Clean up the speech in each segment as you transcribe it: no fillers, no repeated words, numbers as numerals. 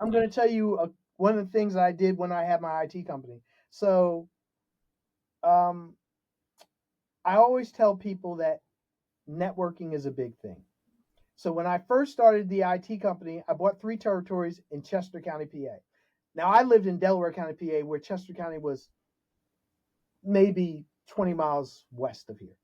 I'm going to tell you one of the things I did when I had my IT company. So um, I always tell people that networking is a big thing. So when I first started the IT company, I bought 3 territories in Chester County, PA. Now I lived in Delaware County, PA, where Chester County was maybe 20 miles west of here.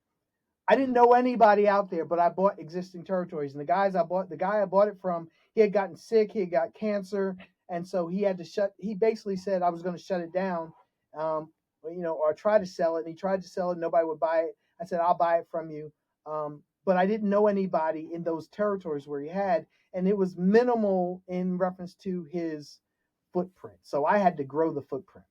I didn't know anybody out there, but I bought existing territories. And the guy I bought it from, he had gotten sick, he had got cancer, and so he had to shut. He basically said I was going to shut it down, or try to sell it. And he tried to sell it, nobody would buy it. I said I'll buy it from you, but I didn't know anybody in those territories where he had, and it was minimal in reference to his footprint. So I had to grow the footprint.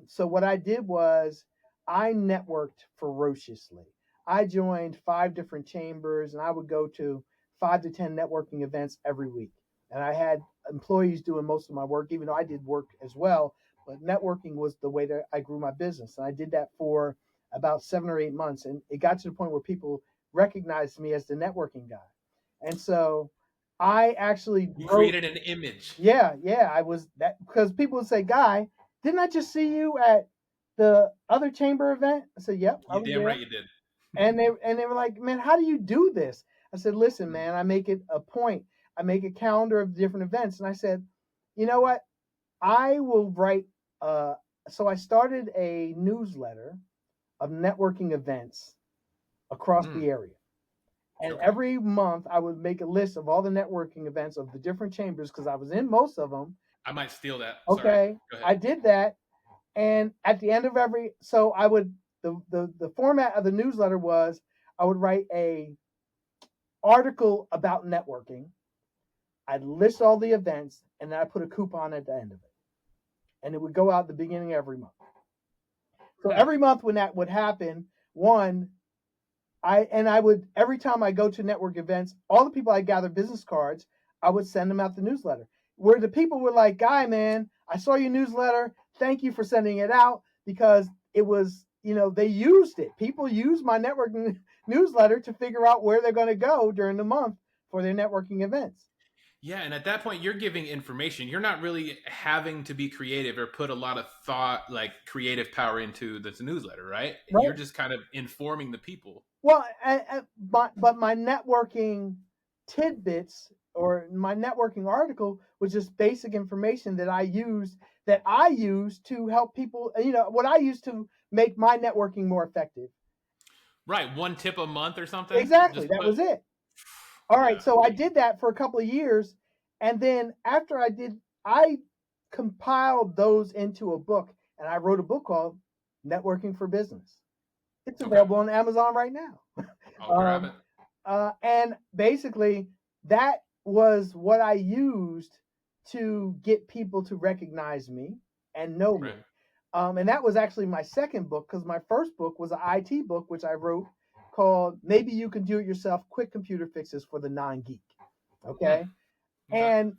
So what I did was I networked ferociously. I joined 5 different chambers, and I would go to 5 to 10 networking events every week. And I had employees doing most of my work, even though I did work as well. But networking was the way that I grew my business. And I did that for about 7 or 8 months. And it got to the point where people recognized me as the networking guy. And so I actually You created an image. Yeah, I was that, because people would say, Guy, didn't I just see you at the other chamber event? I said, yep, I You was damn there. right you did. And they were like, man, how do you do this? I said, listen, man, I make it a point. I make a calendar of different events. And I said, you know what? I will write. So I started a newsletter of networking events across the area. And Okay. every month I would make a list of all the networking events of the different chambers because I was in most of them. I might steal that. Sorry. Okay, Go ahead. I did that. And at the end of so I would, the format of the newsletter was I would write a article about networking. I'd list all the events, and then I put a coupon at the end of it. And it would go out at the beginning of every month. So every month when that would happen, I would, every time I go to network events, all the people I gather business cards, I would send them out the newsletter. Where the people were like, Guy, man, I saw your newsletter. Thank you for sending it out, because it was, they used it. People use my networking newsletter to figure out where they're going to go during the month for their networking events. Yeah, and at that point, you're giving information. You're not really having to be creative or put a lot of thought, like creative power into the newsletter, right? You're Right. just kind of informing the people. Well, but my networking tidbits or my networking article was just basic information that I use to help people. What I use to make my networking more effective. Right. One tip a month or something. Exactly, Just that put. was it. All right, Yeah. so I did that for a couple of years, and then after I compiled those into a book, and I wrote a book called Networking for Business. It's Okay. available on Amazon right now. I'll grab it. And basically, that was what I used to get people to recognize me and know me. Right. And that was actually my second book, because my first book was an IT book, which I wrote called Maybe You Can Do It Yourself, Quick Computer Fixes for the Non-Geek. Okay. Okay. And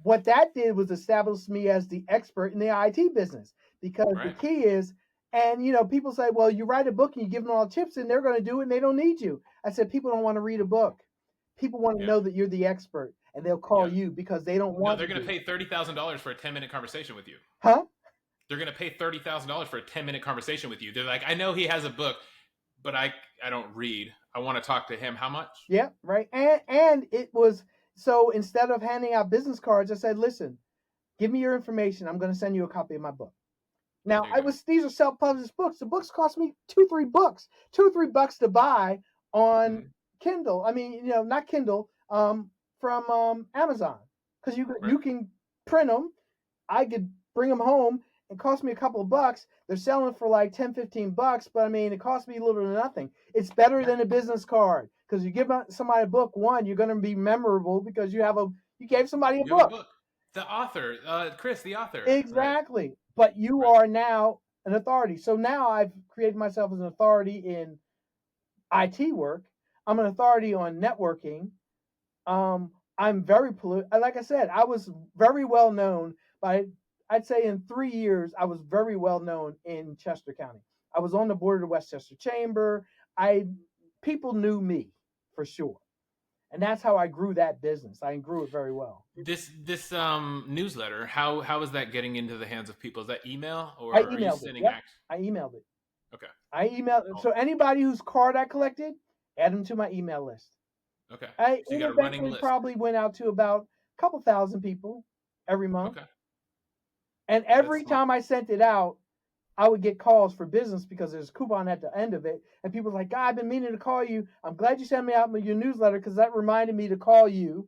what that did was establish me as the expert in the IT business, because the Right. key is, and people say, well, you write a book and you give them all tips and they're going to do it and they don't need you. I said, people don't want to read a book. People want to Yeah. know that you're the expert, and they'll call Yeah. you because they don't No, want they're to going to do it. pay $30,000 for a 10-minute conversation with you. Huh? They're going to pay $30,000 for a 10-minute conversation with you. They're like, I know he has a book, but I don't read. I want to talk to him. How much? Yeah, right. And it was, so instead of handing out business cards, I said, listen, give me your information. I'm going to send you a copy of my book. Now, There you go. these are self-published books. The books cost me $2-3 to buy on Mm-hmm. Kindle. I mean, not Kindle, from Amazon, because Right. you can print them. I could bring them home. It cost me a couple of bucks. They're selling for like $10-15, but I mean, it cost me little to nothing. It's better Yeah. than a business card, because you give somebody a book. One, you're going to be memorable because you gave somebody a You have a book. book. The author, Chris, the author, right? Exactly. But you Right. are now an authority. So now I've created myself as an authority in IT work. I'm an authority on networking. I'm very like I said, I was very well known by, I'd say in 3 years, I was very well known in Chester County. I was on the board of the Westchester Chamber. I People knew me for sure. And that's how I grew that business. I grew it very well. This newsletter, how is that getting into the hands of people? Is that email, or I are you emailed it. sending Yep. action? I emailed it. Okay. I emailed. Cool. So anybody whose card I collected, add them to my email list. Okay. I So you got a running eventually list. probably went out to about a couple thousand people every month. Okay. And every time I sent it out, I would get calls for business because there's a coupon at the end of it. And people was like, God, I've been meaning to call you. I'm glad you sent me out your newsletter because that reminded me to call you.